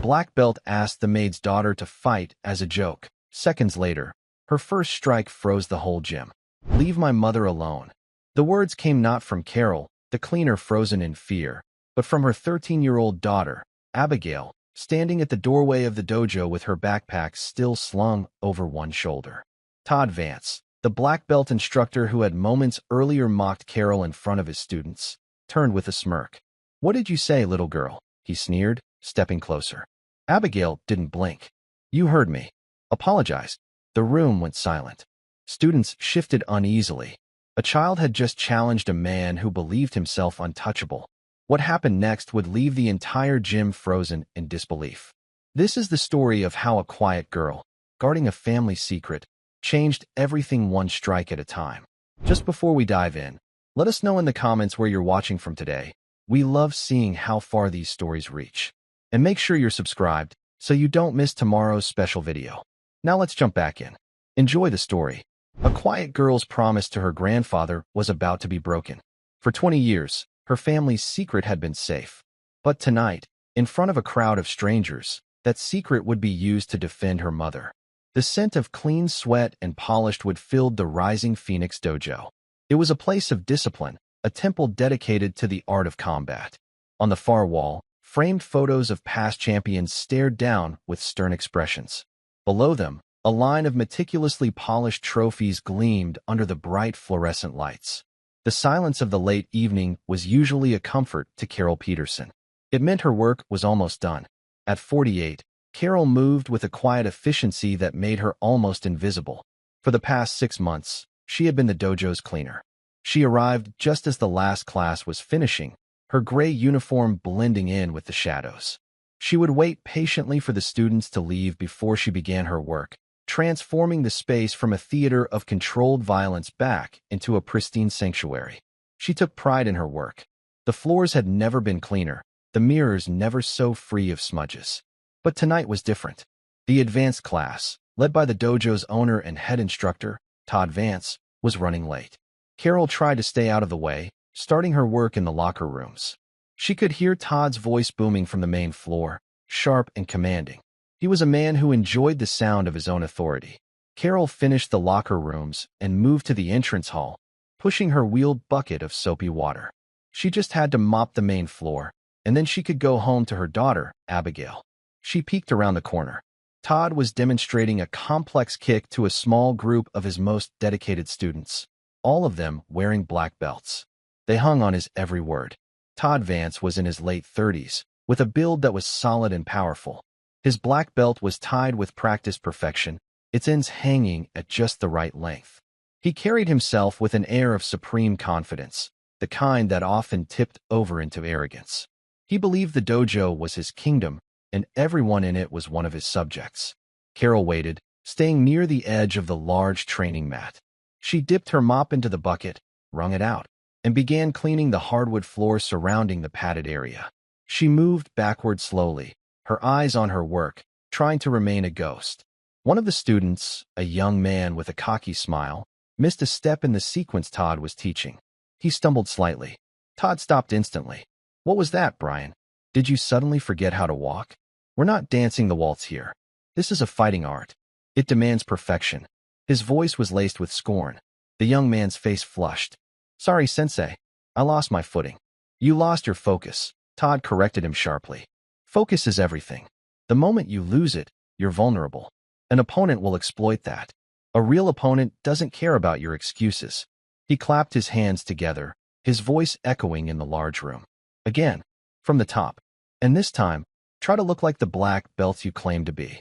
black belt asked the maid's daughter to fight as a joke. Seconds later, her first strike froze the whole gym. "Leave my mother alone." The words came not from Carol, the cleaner frozen in fear, but from her 13-year-old daughter, Abigail, standing at the doorway of the dojo with her backpack still slung over one shoulder. Todd Vance, the black belt instructor who had moments earlier mocked Carol in front of his students, turned with a smirk. "What did you say, little girl?" he sneered, stepping closer. Abigail didn't blink. "You heard me. Apologize." The room went silent. Students shifted uneasily. A child had just challenged a man who believed himself untouchable. What happened next would leave the entire gym frozen in disbelief. This is the story of how a quiet girl, guarding a family secret, changed everything one strike at a time. Just before we dive in, let us know in the comments where you're watching from today. We love seeing how far these stories reach. And make sure you're subscribed so you don't miss tomorrow's special video. Now let's jump back in. Enjoy the story. A quiet girl's promise to her grandfather was about to be broken. For 20 years, her family's secret had been safe. But tonight, in front of a crowd of strangers, that secret would be used to defend her mother. The scent of clean sweat and polished wood filled the Rising Phoenix dojo. It was a place of discipline, a temple dedicated to the art of combat. On the far wall, framed photos of past champions stared down with stern expressions. Below them, a line of meticulously polished trophies gleamed under the bright fluorescent lights. The silence of the late evening was usually a comfort to Carol Peterson. It meant her work was almost done. At 48, Carol moved with a quiet efficiency that made her almost invisible. For the past 6 months, she had been the dojo's cleaner. She arrived just as the last class was finishing, her gray uniform blending in with the shadows. She would wait patiently for the students to leave before she began her work, transforming the space from a theater of controlled violence back into a pristine sanctuary. She took pride in her work. The floors had never been cleaner, the mirrors never so free of smudges. But tonight was different. The advanced class, led by the dojo's owner and head instructor, Todd Vance, was running late. Carol tried to stay out of the way, starting her work in the locker rooms. She could hear Todd's voice booming from the main floor, sharp and commanding. He was a man who enjoyed the sound of his own authority. Carol finished the locker rooms and moved to the entrance hall, pushing her wheeled bucket of soapy water. She just had to mop the main floor, and then she could go home to her daughter, Abigail. She peeked around the corner. Todd was demonstrating a complex kick to a small group of his most dedicated students, all of them wearing black belts. They hung on his every word. Todd Vance was in his late 30s, with a build that was solid and powerful. His black belt was tied with practiced perfection, its ends hanging at just the right length. He carried himself with an air of supreme confidence, the kind that often tipped over into arrogance. He believed the dojo was his kingdom, and everyone in it was one of his subjects. Carol waited, staying near the edge of the large training mat. She dipped her mop into the bucket, wrung it out, and began cleaning the hardwood floor surrounding the padded area. She moved backward slowly, her eyes on her work, trying to remain a ghost. One of the students, a young man with a cocky smile, missed a step in the sequence Todd was teaching. He stumbled slightly. Todd stopped instantly. "What was that, Brian? Did you suddenly forget how to walk? We're not dancing the waltz here. This is a fighting art. It demands perfection." His voice was laced with scorn. The young man's face flushed. "Sorry, sensei. I lost my footing." "You lost your focus," Todd corrected him sharply. "Focus is everything. The moment you lose it, you're vulnerable. An opponent will exploit that. A real opponent doesn't care about your excuses." He clapped his hands together, his voice echoing in the large room. "Again, from the top. And this time, try to look like the black belts you claim to be."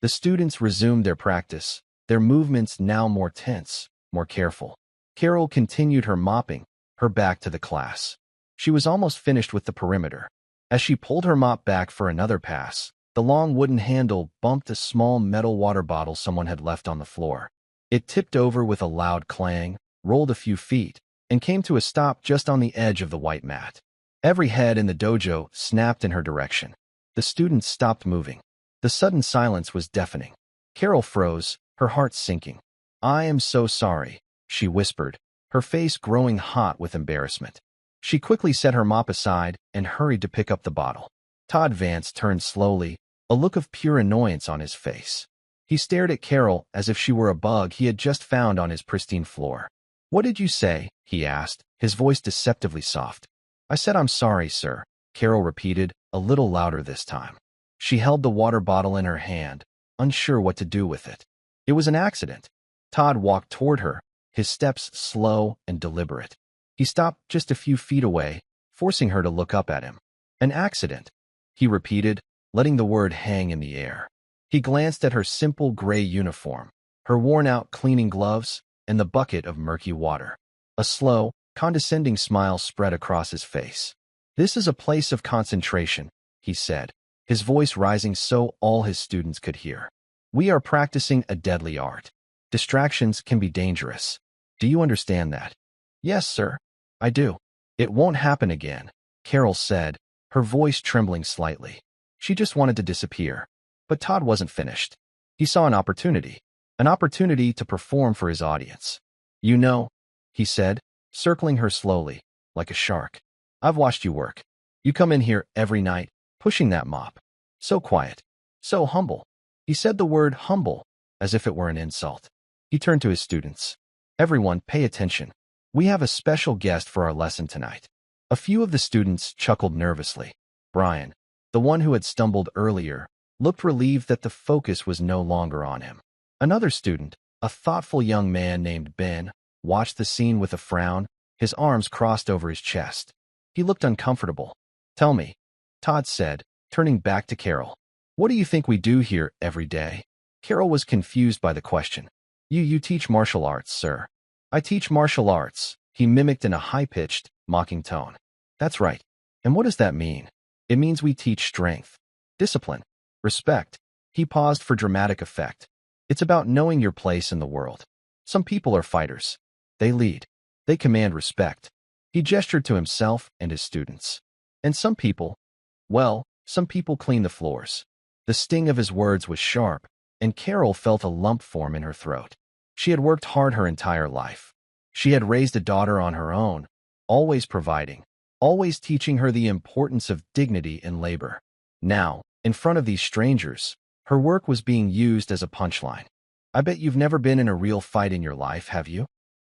The students resumed their practice, their movements now more tense, more careful. Carol continued her mopping, her back to the class. She was almost finished with the perimeter. As she pulled her mop back for another pass, the long wooden handle bumped a small metal water bottle someone had left on the floor. It tipped over with a loud clang, rolled a few feet, and came to a stop just on the edge of the white mat. Every head in the dojo snapped in her direction. The students stopped moving. The sudden silence was deafening. Carol froze, her heart sinking. "I am so sorry," she whispered, her face growing hot with embarrassment. She quickly set her mop aside and hurried to pick up the bottle. Todd Vance turned slowly, a look of pure annoyance on his face. He stared at Carol as if she were a bug he had just found on his pristine floor. "What did you say?" he asked, his voice deceptively soft. "I said I'm sorry, sir," Carol repeated, a little louder this time. She held the water bottle in her hand, unsure what to do with it. It was an accident. Todd walked toward her, his steps slow and deliberate. He stopped just a few feet away, forcing her to look up at him. "An accident," he repeated, letting the word hang in the air. He glanced at her simple gray uniform, her worn-out cleaning gloves, and the bucket of murky water. A slow, condescending smile spread across his face. "This is a place of concentration," he said, his voice rising so all his students could hear. "We are practicing a deadly art. Distractions can be dangerous. Do you understand that?" "Yes, sir. I do." "It won't happen again," Carol said, her voice trembling slightly. She just wanted to disappear. But Todd wasn't finished. He saw an opportunity to perform for his audience. "You know," he said, circling her slowly, like a shark. "I've watched you work. You come in here every night, pushing that mop. So quiet, so humble." He said the word humble, as if it were an insult. He turned to his students. "Everyone, pay attention. We have a special guest for our lesson tonight." A few of the students chuckled nervously. Brian, the one who had stumbled earlier, looked relieved that the focus was no longer on him. Another student, a thoughtful young man named Ben, watched the scene with a frown, his arms crossed over his chest. He looked uncomfortable. "Tell me," Todd said, turning back to Carol. "What do you think we do here every day?" Carol was confused by the question. You teach martial arts, sir." "I teach martial arts," he mimicked in a high-pitched, mocking tone. "That's right. And what does that mean?" "It means we teach strength, discipline, respect." He paused for dramatic effect. "It's about knowing your place in the world. Some people are fighters. They lead. They command respect." He gestured to himself and his students. "And some people, well, some people clean the floors." The sting of his words was sharp, and Carol felt a lump form in her throat. She had worked hard her entire life. She had raised a daughter on her own, always providing, always teaching her the importance of dignity in labor. Now, in front of these strangers, her work was being used as a punchline. "I bet you've never been in a real fight in your life, have you?"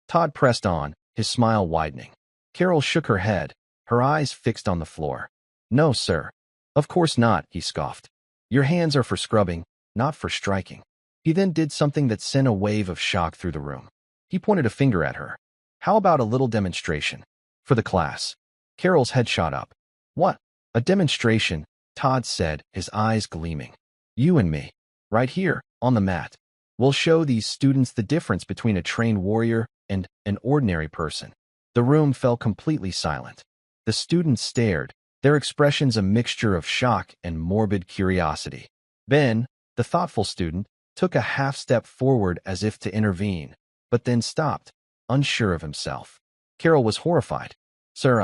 Todd pressed on, his smile widening. Carol shook her head, her eyes fixed on the floor. "No, sir. Of course not," he scoffed. "Your hands are for scrubbing, not for striking." He then did something that sent a wave of shock through the room. He pointed a finger at her. "How about a little demonstration? For the class?" Carol's head shot up. "What? A demonstration?" Todd said, his eyes gleaming. "You and me, right here, on the mat. We'll show these students the difference between a trained warrior and an ordinary person." The room fell completely silent. The students stared, their expressions a mixture of shock and morbid curiosity. Ben, the thoughtful student, took a half-step forward as if to intervene, but then stopped, unsure of himself. Carol was horrified. "Sir,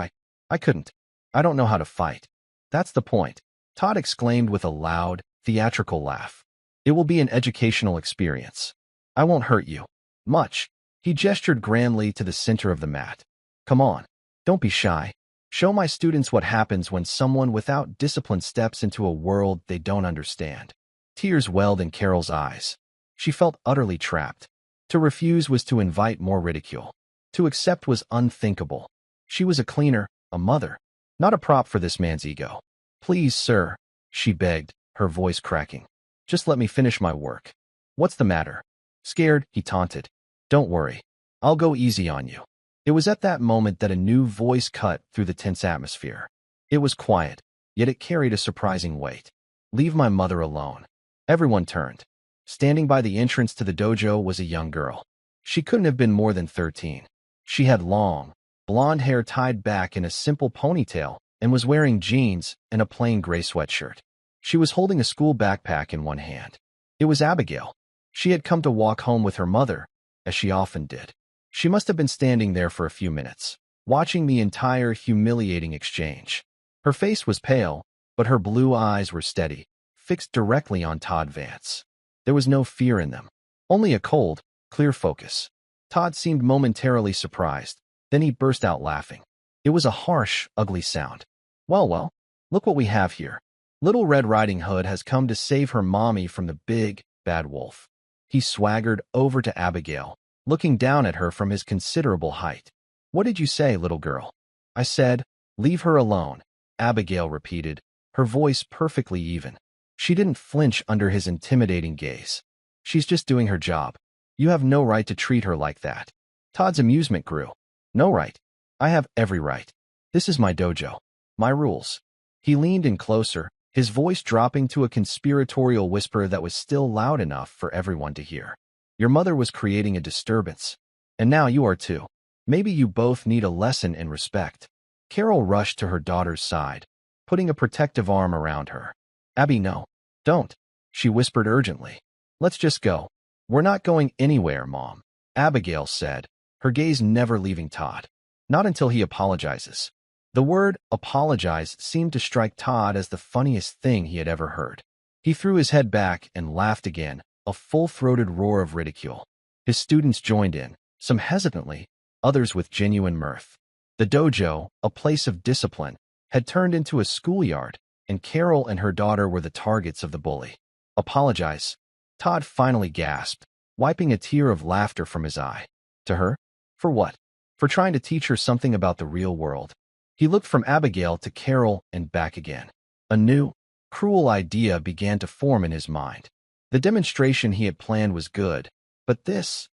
I couldn't. I don't know how to fight." "That's the point," Todd exclaimed with a loud, theatrical laugh. "It will be an educational experience. I won't hurt you. Much." He gestured grandly to the center of the mat. "Come on. Don't be shy. Show my students what happens when someone without discipline steps into a world they don't understand." Tears welled in Carol's eyes. She felt utterly trapped. To refuse was to invite more ridicule. To accept was unthinkable. She was a cleaner, a mother, not a prop for this man's ego. "Please, sir," she begged, her voice cracking. "Just let me finish my work." "What's the matter?" "Scared," he taunted. "Don't worry. I'll go easy on you." It was at that moment that a new voice cut through the tense atmosphere. It was quiet, yet it carried a surprising weight. "Leave my mother alone." Everyone turned. Standing by the entrance to the dojo was a young girl. She couldn't have been more than 13. She had long, blonde hair tied back in a simple ponytail and was wearing jeans and a plain gray sweatshirt. She was holding a school backpack in one hand. It was Abigail. She had come to walk home with her mother, as she often did. She must have been standing there for a few minutes, watching the entire humiliating exchange. Her face was pale, but her blue eyes were steady, fixed directly on Todd Vance. There was no fear in them, only a cold, clear focus. Todd seemed momentarily surprised, then he burst out laughing. It was a harsh, ugly sound. Well, look what we have here." Little Red Riding Hood has come to save her mommy from the big, bad wolf. He swaggered over to Abigail, looking down at her from his considerable height. What did you say, little girl? I said, leave her alone, Abigail repeated, her voice perfectly even. She didn't flinch under his intimidating gaze. She's just doing her job. You have no right to treat her like that. Todd's amusement grew. No right. I have every right. This is my dojo. My rules. He leaned in closer, his voice dropping to a conspiratorial whisper that was still loud enough for everyone to hear. Your mother was creating a disturbance. And now you are too. Maybe you both need a lesson in respect. Carol rushed to her daughter's side, putting a protective arm around her. Abby, no. Don't. She whispered urgently. Let's just go. We're not going anywhere, Mom, Abigail said, her gaze never leaving Todd. Not until he apologizes. The word apologize seemed to strike Todd as the funniest thing he had ever heard. He threw his head back and laughed again, a full-throated roar of ridicule. His students joined in, some hesitantly, others with genuine mirth. The dojo, a place of discipline, had turned into a schoolyard, and Carol and her daughter were the targets of the bully. Apologize, Todd finally gasped, wiping a tear of laughter from his eye. To her? For what? For trying to teach her something about the real world. He looked from Abigail to Carol and back again. A new, cruel idea began to form in his mind. The demonstration he had planned was good, but this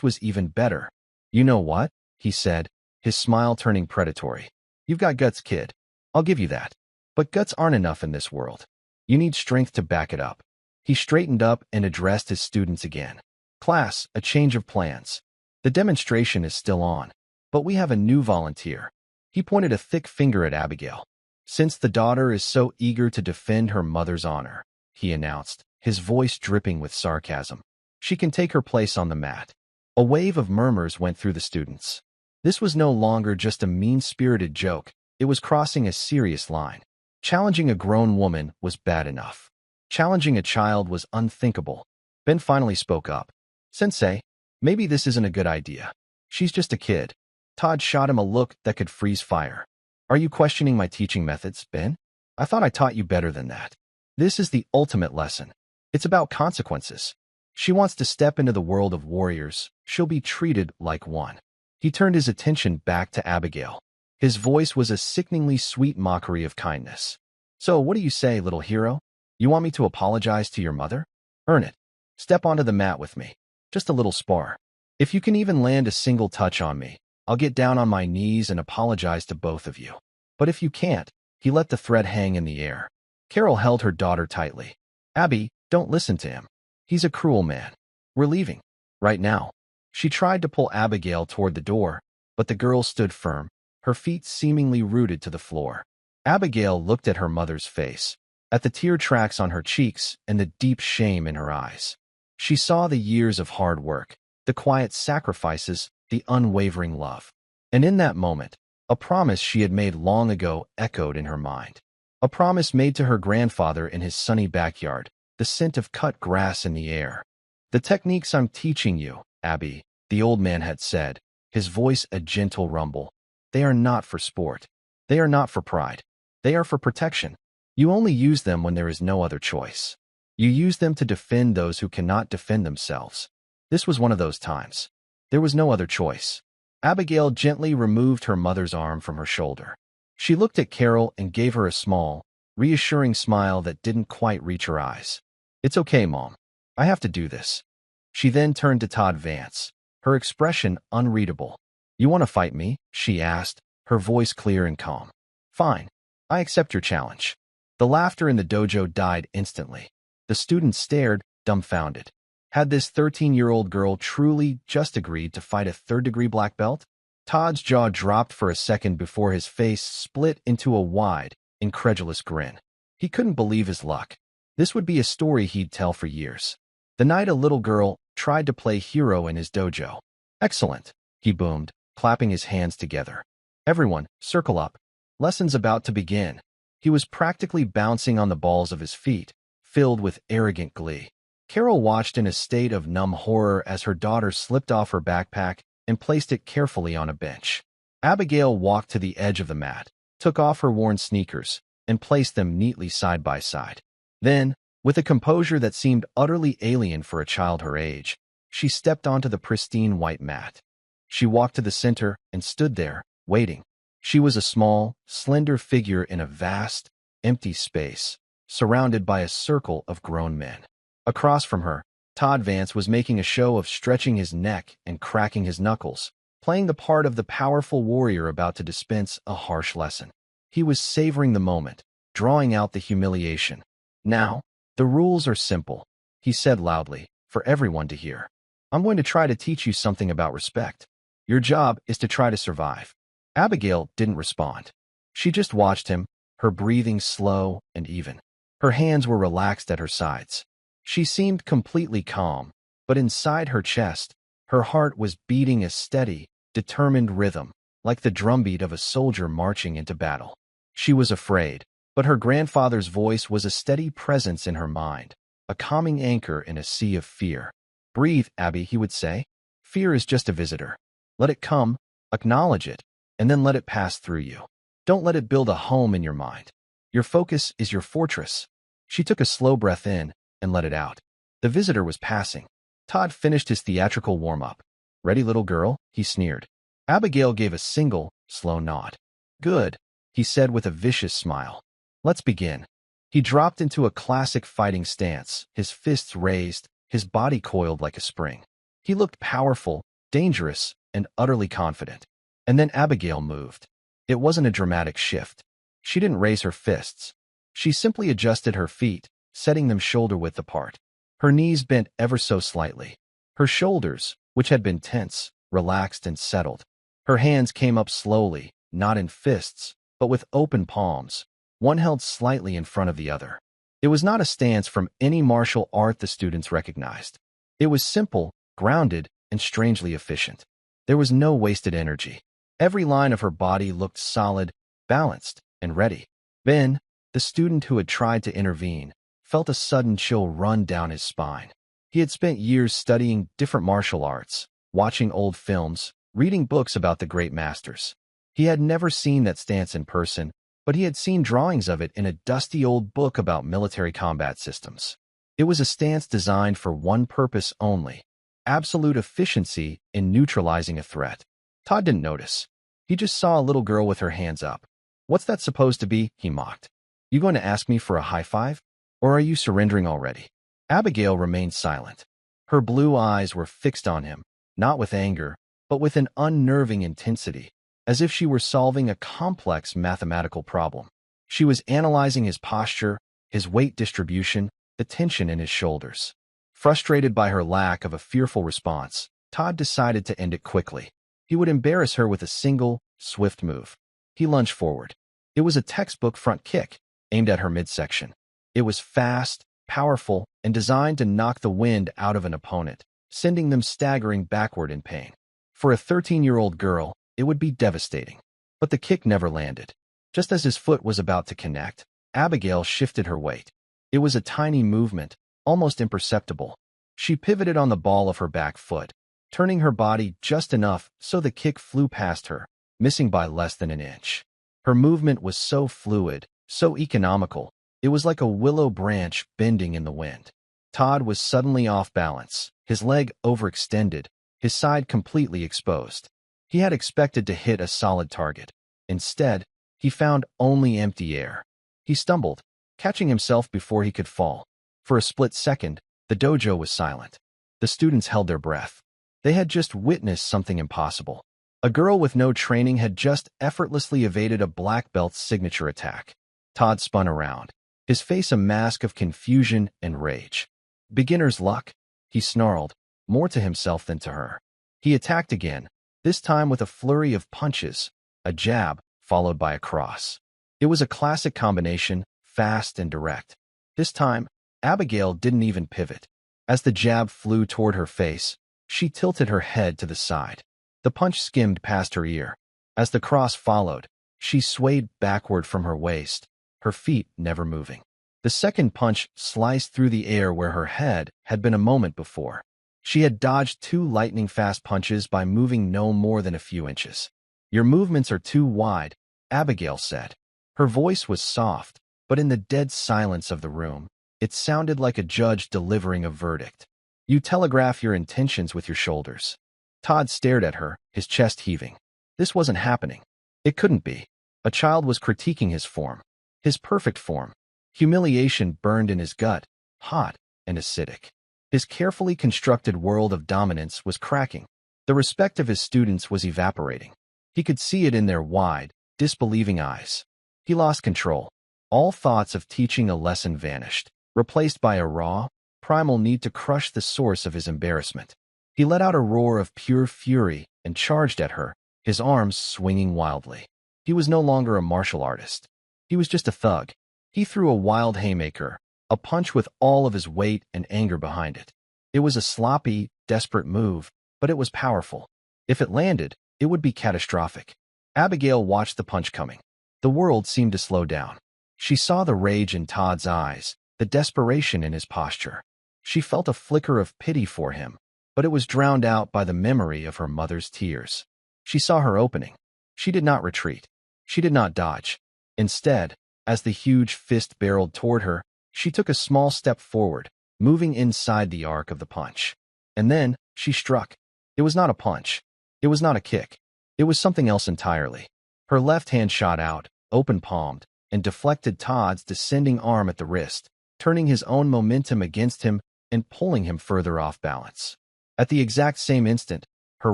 was even better. You know what? He said, his smile turning predatory. You've got guts, kid. I'll give you that. But guts aren't enough in this world. You need strength to back it up. He straightened up and addressed his students again. Class, a change of plans. The demonstration is still on, but we have a new volunteer. He pointed a thick finger at Abigail. Since the daughter is so eager to defend her mother's honor, he announced, his voice dripping with sarcasm, she can take her place on the mat. A wave of murmurs went through the students. This was no longer just a mean-spirited joke. It was crossing a serious line. Challenging a grown woman was bad enough. Challenging a child was unthinkable. Ben finally spoke up. Sensei, maybe this isn't a good idea. She's just a kid. Todd shot him a look that could freeze fire. Are you questioning my teaching methods, Ben? I thought I taught you better than that. This is the ultimate lesson. It's about consequences. She wants to step into the world of warriors. She'll be treated like one. He turned his attention back to Abigail. His voice was a sickeningly sweet mockery of kindness. So what do you say, little hero? You want me to apologize to your mother? Earn it. Step onto the mat with me. Just a little spar. If you can even land a single touch on me, I'll get down on my knees and apologize to both of you. But if you can't, he let the thread hang in the air. Carol held her daughter tightly. Abby, don't listen to him. He's a cruel man. We're leaving. Right now. She tried to pull Abigail toward the door, but the girl stood firm, her feet seemingly rooted to the floor. Abigail looked at her mother's face, at the tear tracks on her cheeks and the deep shame in her eyes. She saw the years of hard work, the quiet sacrifices, the unwavering love. And in that moment, a promise she had made long ago echoed in her mind. A promise made to her grandfather in his sunny backyard, the scent of cut grass in the air. The techniques I'm teaching you, Abby, the old man had said, his voice a gentle rumble. They are not for sport. They are not for pride. They are for protection. You only use them when there is no other choice. You use them to defend those who cannot defend themselves. This was one of those times. There was no other choice. Abigail gently removed her mother's arm from her shoulder. She looked at Carol and gave her a small, reassuring smile that didn't quite reach her eyes. It's okay, Mom. I have to do this. She then turned to Todd Vance, her expression unreadable. You want to fight me? She asked, her voice clear and calm. Fine. I accept your challenge. The laughter in the dojo died instantly. The students stared, dumbfounded. Had this 13-year-old girl truly just agreed to fight a third-degree black belt? Todd's jaw dropped for a second before his face split into a wide, incredulous grin. He couldn't believe his luck. This would be a story he'd tell for years. The night a little girl tried to play hero in his dojo. Excellent, he boomed, clapping his hands together. Everyone, circle up. Lesson's about to begin. He was practically bouncing on the balls of his feet, filled with arrogant glee. Carol watched in a state of numb horror as her daughter slipped off her backpack and placed it carefully on a bench. Abigail walked to the edge of the mat, took off her worn sneakers, and placed them neatly side by side. Then, with a composure that seemed utterly alien for a child her age, she stepped onto the pristine white mat. She walked to the center and stood there, waiting. She was a small, slender figure in a vast, empty space, surrounded by a circle of grown men. Across from her, Todd Vance was making a show of stretching his neck and cracking his knuckles, playing the part of the powerful warrior about to dispense a harsh lesson. He was savoring the moment, drawing out the humiliation. "Now, the rules are simple," he said loudly, for everyone to hear. "I'm going to try to teach you something about respect. Your job is to try to survive." Abigail didn't respond. She just watched him, her breathing slow and even. Her hands were relaxed at her sides. She seemed completely calm, but inside her chest, her heart was beating a steady, determined rhythm, like the drumbeat of a soldier marching into battle. She was afraid, but her grandfather's voice was a steady presence in her mind, a calming anchor in a sea of fear. "Breathe, Abby," he would say. "Fear is just a visitor. Let it come, acknowledge it, and then let it pass through you. Don't let it build a home in your mind. Your focus is your fortress." She took a slow breath in and let it out. The visitor was passing. Todd finished his theatrical warm-up. "Ready, little girl?" he sneered. Abigail gave a single, slow nod. "Good," he said with a vicious smile. "Let's begin." He dropped into a classic fighting stance, his fists raised, his body coiled like a spring. He looked powerful, dangerous, and utterly confident. And then Abigail moved. It wasn't a dramatic shift. She didn't raise her fists. She simply adjusted her feet, setting them shoulder-width apart. Her knees bent ever so slightly. Her shoulders, which had been tense, relaxed and settled. Her hands came up slowly, not in fists, but with open palms, one held slightly in front of the other. It was not a stance from any martial art the students recognized. It was simple, grounded, and strangely efficient. There was no wasted energy. Every line of her body looked solid, balanced, and ready. Ben, the student who had tried to intervene, felt a sudden chill run down his spine. He had spent years studying different martial arts, watching old films, reading books about the great masters. He had never seen that stance in person, but he had seen drawings of it in a dusty old book about military combat systems. It was a stance designed for one purpose only: absolute efficiency in neutralizing a threat. Todd didn't notice. He just saw a little girl with her hands up. "What's that supposed to be?" he mocked. "You going to ask me for a high five? Or are you surrendering already?" Abigail remained silent. Her blue eyes were fixed on him, not with anger, but with an unnerving intensity, as if she were solving a complex mathematical problem. She was analyzing his posture, his weight distribution, the tension in his shoulders. Frustrated by her lack of a fearful response, Todd decided to end it quickly. He would embarrass her with a single, swift move. He lunged forward. It was a textbook front kick, aimed at her midsection. It was fast, powerful, and designed to knock the wind out of an opponent, sending them staggering backward in pain. For a 13-year-old girl, it would be devastating. But the kick never landed. Just as his foot was about to connect, Abigail shifted her weight. It was a tiny movement, almost imperceptible. She pivoted on the ball of her back foot, turning her body just enough so the kick flew past her, missing by less than an inch. Her movement was so fluid, so economical, it was like a willow branch bending in the wind. Todd was suddenly off balance, his leg overextended, his side completely exposed. He had expected to hit a solid target. Instead, he found only empty air. He stumbled, catching himself before he could fall. For a split second, the dojo was silent. The students held their breath. They had just witnessed something impossible. A girl with no training had just effortlessly evaded a black belt's signature attack. Todd spun around, his face a mask of confusion and rage. "Beginner's luck," he snarled, more to himself than to her. He attacked again, this time with a flurry of punches, a jab followed by a cross. It was a classic combination, fast and direct. This time, Abigail didn't even pivot. As the jab flew toward her face, she tilted her head to the side. The punch skimmed past her ear. As the cross followed, she swayed backward from her waist, her feet never moving. The second punch sliced through the air where her head had been a moment before. She had dodged two lightning-fast punches by moving no more than a few inches. "Your movements are too wide," Abigail said. Her voice was soft, but in the dead silence of the room, it sounded like a judge delivering a verdict. You telegraph your intentions with your shoulders. Todd stared at her, his chest heaving. This wasn't happening. It couldn't be. A child was critiquing his form. His perfect form. Humiliation burned in his gut, hot and acidic. His carefully constructed world of dominance was cracking. The respect of his students was evaporating. He could see it in their wide, disbelieving eyes. He lost control. All thoughts of teaching a lesson vanished, replaced by a raw, primal need to crush the source of his embarrassment. He let out a roar of pure fury and charged at her, his arms swinging wildly. He was no longer a martial artist. He was just a thug. He threw a wild haymaker, a punch with all of his weight and anger behind it. It was a sloppy, desperate move, but it was powerful. If it landed, it would be catastrophic. Abigail watched the punch coming. The world seemed to slow down. She saw the rage in Todd's eyes, the desperation in his posture. She felt a flicker of pity for him, but it was drowned out by the memory of her mother's tears. She saw her opening. She did not retreat. She did not dodge. Instead, as the huge fist barreled toward her, she took a small step forward, moving inside the arc of the punch. And then, she struck. It was not a punch. It was not a kick. It was something else entirely. Her left hand shot out, open-palmed, and deflected Todd's descending arm at the wrist, turning his own momentum against him and pulling him further off balance. At the exact same instant, her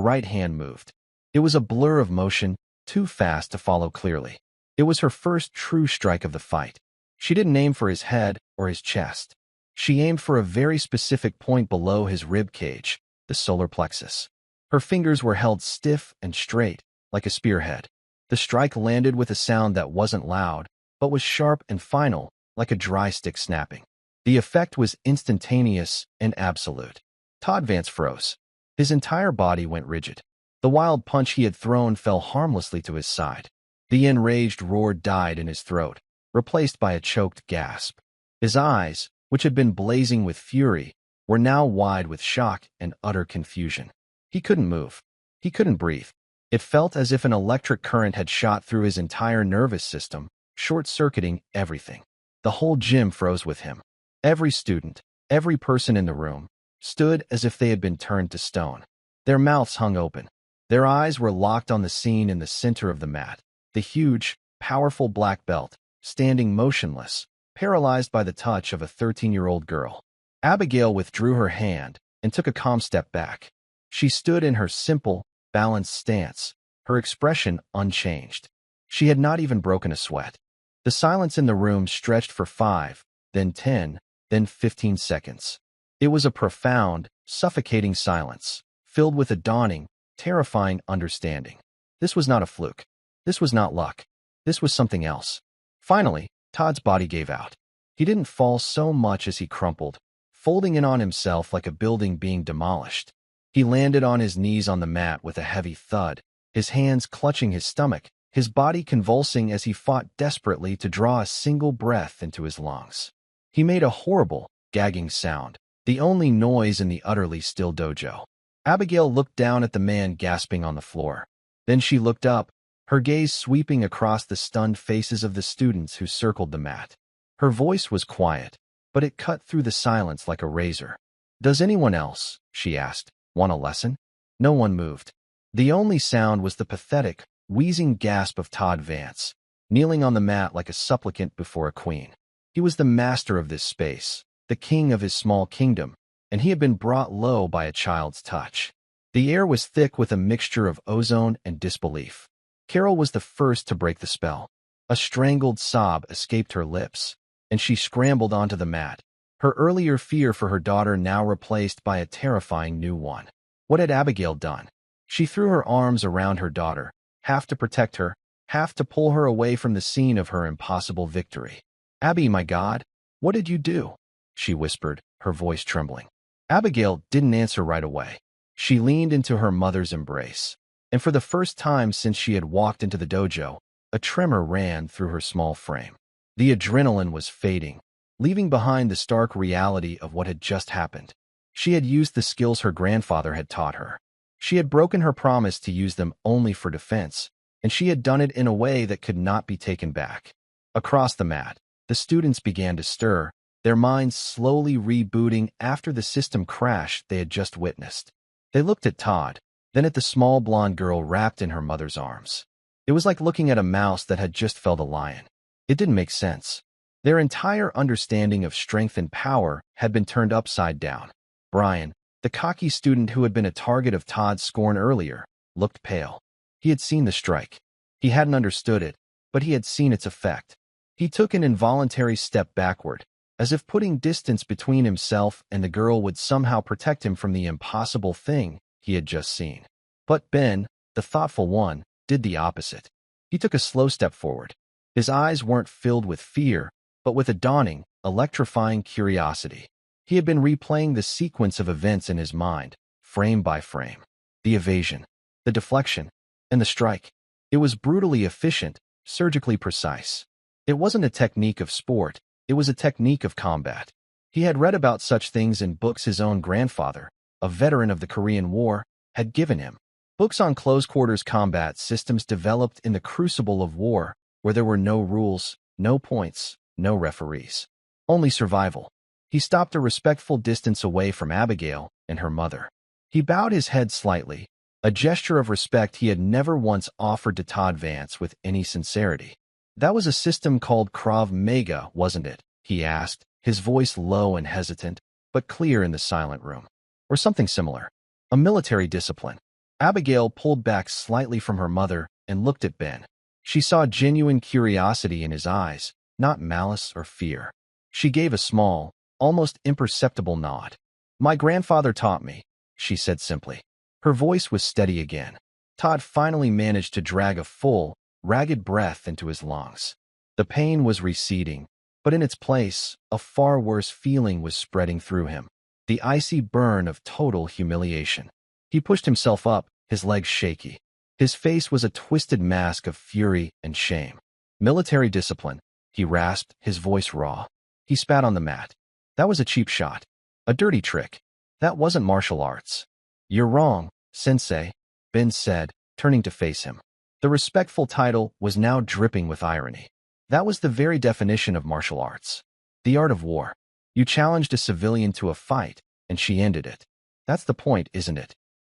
right hand moved. It was a blur of motion, too fast to follow clearly. It was her first true strike of the fight. She didn't aim for his head or his chest. She aimed for a very specific point below his rib cage, the solar plexus. Her fingers were held stiff and straight, like a spearhead. The strike landed with a sound that wasn't loud, but was sharp and final, like a dry stick snapping. The effect was instantaneous and absolute. Todd Vance froze. His entire body went rigid. The wild punch he had thrown fell harmlessly to his side. The enraged roar died in his throat, replaced by a choked gasp. His eyes, which had been blazing with fury, were now wide with shock and utter confusion. He couldn't move. He couldn't breathe. It felt as if an electric current had shot through his entire nervous system, short-circuiting everything. The whole gym froze with him. Every student, every person in the room, stood as if they had been turned to stone. Their mouths hung open. Their eyes were locked on the scene in the center of the mat, the huge, powerful black belt, standing motionless, paralyzed by the touch of a 13-year-old girl. Abigail withdrew her hand and took a calm step back. She stood in her simple, balanced stance, her expression unchanged. She had not even broken a sweat. The silence in the room stretched for 5, then 10, then 15 seconds. It was a profound, suffocating silence, filled with a dawning, terrifying understanding. This was not a fluke. This was not luck. This was something else. Finally, Todd's body gave out. He didn't fall so much as he crumpled, folding in on himself like a building being demolished. He landed on his knees on the mat with a heavy thud, his hands clutching his stomach, his body convulsing as he fought desperately to draw a single breath into his lungs. He made a horrible, gagging sound, the only noise in the utterly still dojo. Abigail looked down at the man gasping on the floor. Then she looked up, her gaze sweeping across the stunned faces of the students who circled the mat. Her voice was quiet, but it cut through the silence like a razor. "Does anyone else," she asked, "want a lesson?" No one moved. The only sound was the pathetic, wheezing gasp of Todd Vance, kneeling on the mat like a supplicant before a queen. He was the master of this space, the king of his small kingdom, and he had been brought low by a child's touch. The air was thick with a mixture of ozone and disbelief. Carol was the first to break the spell. A strangled sob escaped her lips, and she scrambled onto the mat, her earlier fear for her daughter now replaced by a terrifying new one. What had Abigail done? She threw her arms around her daughter, half to protect her, half to pull her away from the scene of her impossible victory. "Abby, my God, what did you do?" she whispered, her voice trembling. Abigail didn't answer right away. She leaned into her mother's embrace, and for the first time since she had walked into the dojo, a tremor ran through her small frame. The adrenaline was fading, leaving behind the stark reality of what had just happened. She had used the skills her grandfather had taught her. She had broken her promise to use them only for defense, and she had done it in a way that could not be taken back. Across the mat, the students began to stir, their minds slowly rebooting after the system crash they had just witnessed. They looked at Todd, then at the small blonde girl wrapped in her mother's arms. It was like looking at a mouse that had just felled a lion. It didn't make sense. Their entire understanding of strength and power had been turned upside down. Brian, the cocky student who had been a target of Todd's scorn earlier, looked pale. He had seen the strike. He hadn't understood it, but he had seen its effect. He took an involuntary step backward, as if putting distance between himself and the girl would somehow protect him from the impossible thing he had just seen. But Ben, the thoughtful one, did the opposite. He took a slow step forward. His eyes weren't filled with fear, but with a dawning, electrifying curiosity. He had been replaying the sequence of events in his mind, frame by frame. The evasion, the deflection, and the strike. It was brutally efficient, surgically precise. It wasn't a technique of sport, it was a technique of combat. He had read about such things in books his own grandfather, a veteran of the Korean War, had given him. Books on close-quarters combat systems developed in the crucible of war, where there were no rules, no points, no referees. Only survival. He stopped a respectful distance away from Abigail and her mother. He bowed his head slightly, a gesture of respect he had never once offered to Todd Vance with any sincerity. "That was a system called Krav Maga, wasn't it?" he asked, his voice low and hesitant, but clear in the silent room. "Or something similar. A military discipline." Abigail pulled back slightly from her mother and looked at Ben. She saw genuine curiosity in his eyes, not malice or fear. She gave a small, almost imperceptible nod. "My grandfather taught me," she said simply. Her voice was steady again. Todd finally managed to drag a full, ragged breath into his lungs. The pain was receding, but in its place, a far worse feeling was spreading through him. The icy burn of total humiliation. He pushed himself up, his legs shaky. His face was a twisted mask of fury and shame. "Military discipline," he rasped, his voice raw. He spat on the mat. "That was a cheap shot. A dirty trick. That wasn't martial arts." "You're wrong, Sensei," Ben said, turning to face him. The respectful title was now dripping with irony. "That was the very definition of martial arts. The art of war. You challenged a civilian to a fight, and she ended it. That's the point, isn't it?"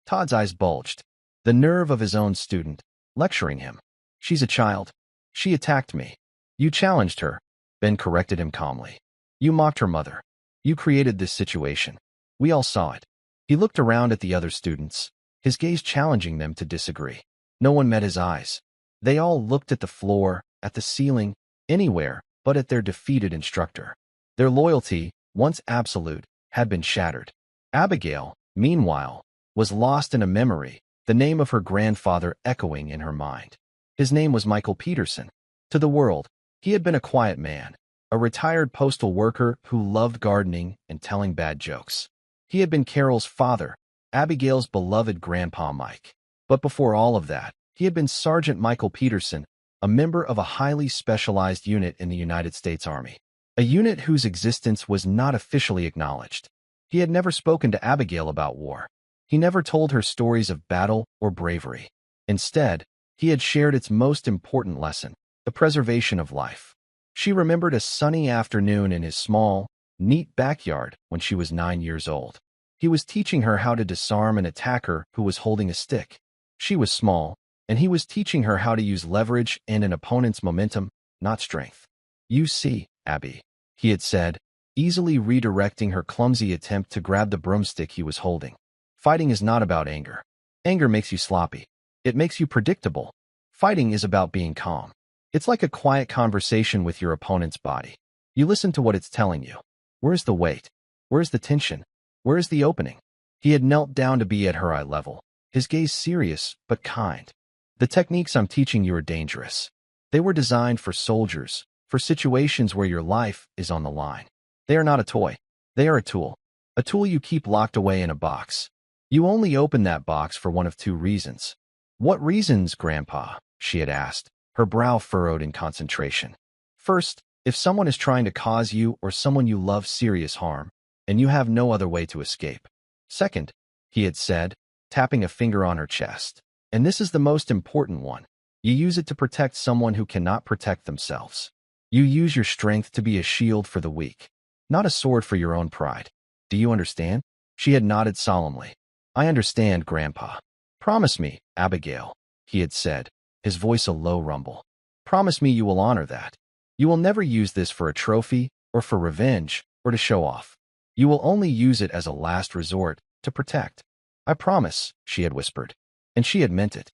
Todd's eyes bulged. The nerve of his own student, lecturing him. "She's a child. She attacked me. You challenged her," Ben corrected him calmly. "You mocked her mother. You created this situation. We all saw it." He looked around at the other students, his gaze challenging them to disagree. No one met his eyes. They all looked at the floor, at the ceiling, anywhere but at their defeated instructor. Their loyalty, once absolute, had been shattered. Abigail, meanwhile, was lost in a memory, the name of her grandfather echoing in her mind. His name was Michael Peterson. To the world, he had been a quiet man, a retired postal worker who loved gardening and telling bad jokes. He had been Carol's father, Abigail's beloved Grandpa Mike. But before all of that, he had been Sergeant Michael Peterson, a member of a highly specialized unit in the United States Army. A unit whose existence was not officially acknowledged. He had never spoken to Abigail about war. He never told her stories of battle or bravery. Instead, he had shared its most important lesson, the preservation of life. She remembered a sunny afternoon in his small, neat backyard when she was 9 years old. He was teaching her how to disarm an attacker who was holding a stick. She was small, and he was teaching her how to use leverage and an opponent's momentum, not strength. "You see, Abby," he had said, easily redirecting her clumsy attempt to grab the broomstick he was holding. "Fighting is not about anger. Anger makes you sloppy. It makes you predictable. Fighting is about being calm. It's like a quiet conversation with your opponent's body. You listen to what it's telling you. Where's the weight? Where's the tension? Where's the opening?" He had knelt down to be at her eye level, his gaze serious but kind. "The techniques I'm teaching you are dangerous. They were designed for soldiers, for situations where your life is on the line. They are not a toy. They are a tool you keep locked away in a box. You only open that box for one of two reasons." "What reasons, Grandpa?" she had asked, her brow furrowed in concentration. "First, if someone is trying to cause you or someone you love serious harm, and you have no other way to escape. Second," he had said, tapping a finger on her chest, "and this is the most important one, you use it to protect someone who cannot protect themselves. You use your strength to be a shield for the weak, not a sword for your own pride. Do you understand? She had nodded solemnly. I understand, Grandpa. Promise me, Abigail, he had said, his voice a low rumble. Promise me you will honor that. You will never use this for a trophy, or for revenge, or to show off. You will only use it as a last resort, to protect. I promise, she had whispered. And she had meant it.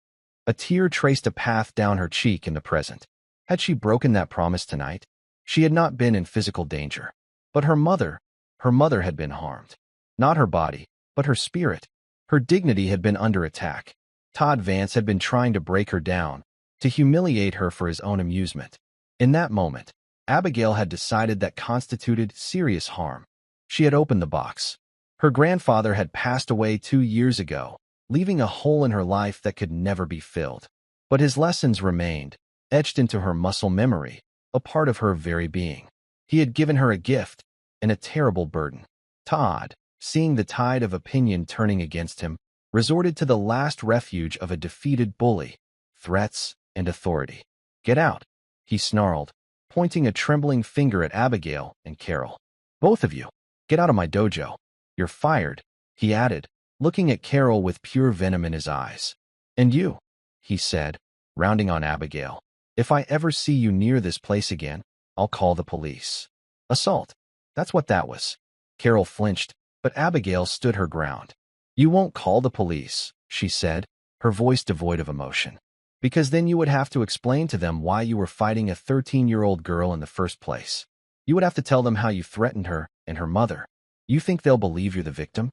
A tear traced a path down her cheek in the present. Had she broken that promise tonight? She had not been in physical danger. But her mother had been harmed. Not her body, but her spirit. Her dignity had been under attack. Todd Vance had been trying to break her down, to humiliate her for his own amusement. In that moment, Abigail had decided that constituted serious harm. She had opened the box. Her grandfather had passed away 2 years ago, leaving a hole in her life that could never be filled. But his lessons remained, etched into her muscle memory, a part of her very being. He had given her a gift, and a terrible burden. Todd, seeing the tide of opinion turning against him, resorted to the last refuge of a defeated bully, threats and authority. Get out, he snarled, pointing a trembling finger at Abigail and Carol. Both of you, get out of my dojo. You're fired, he added, looking at Carol with pure venom in his eyes. And you, he said, rounding on Abigail. If I ever see you near this place again, I'll call the police. Assault. That's what that was. Carol flinched, but Abigail stood her ground. You won't call the police, she said, her voice devoid of emotion. Because then you would have to explain to them why you were fighting a 13-year-old girl in the first place. You would have to tell them how you threatened her and her mother. You think they'll believe you're the victim?